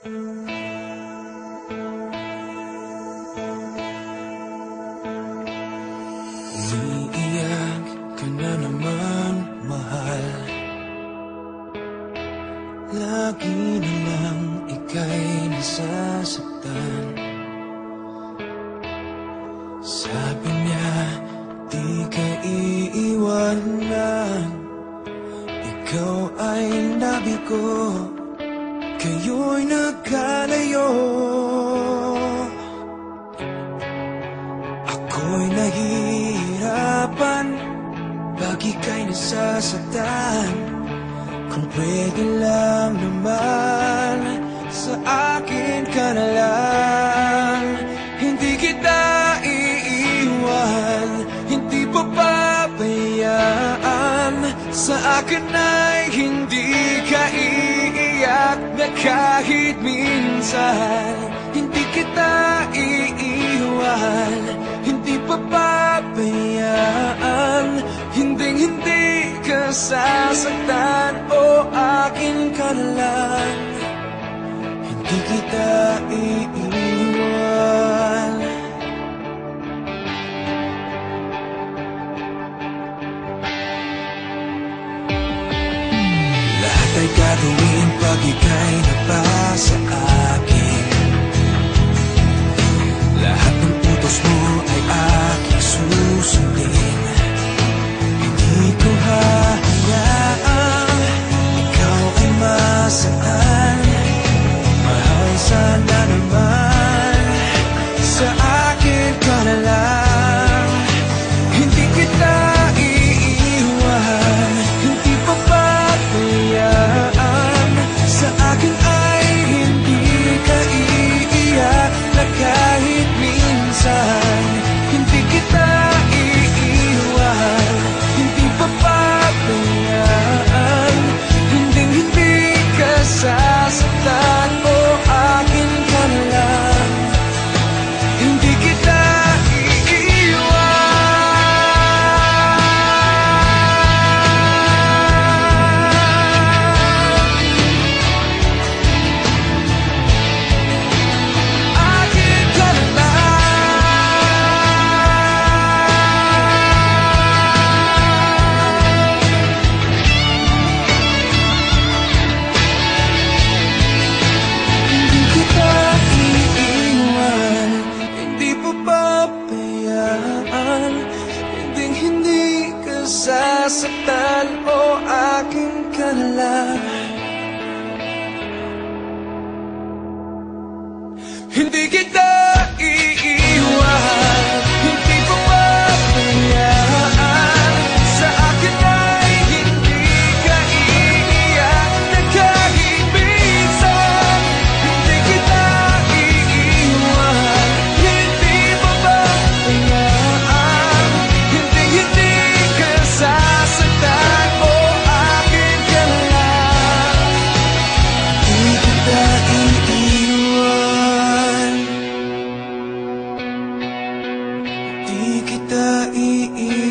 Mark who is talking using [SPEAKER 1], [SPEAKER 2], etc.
[SPEAKER 1] Umiiyak ka na naman, mahal. Lagi na lang ika'y nasasaktan. Sabi niya, di ka iiwanan. Ikaw ay nabigo, kayo'y nagkalayo. Ako'y nahihirapan pag ika'y nasasaktan. Kung pwede lang naman, sa akin ka na lang. Hindi kita iiwan, hindi papabayaan. Sa akin ay hindi ka iiyak na kahit minsan. Hindi kita iiwan, hindi papabayaan. Hinding-hindi ka sasaktan, o akin ka na lang. Hindi kita iiwan. Lahat ay gagawin pag ika'y nabasa akin. Lahat ng utos mo ay aking susundin. Hindi ko hahayaang ikaw ay masaktan. Mahal, sana naman sa akin ka na lang. Hindi kita iiwan, hindi papabayaan. Sa akin ay hindi ka iiyak na kahit minsan. Hindi kita iiwan, hindi papabayaan. Hinding-hindi ka sasaktan, o akin ka na lang. Hindi kita sasaktan, o akin ka na lang. Hindi kita iiwan, hindi papabayaan. Sa akin ay hindi ka iiyak na kahit minsan. Hindi kita iiwan, hindi papabayaan. Hindi ka sasaktan, o akin ka na lang. Hindi kita iiwan, hindi kita iiwan.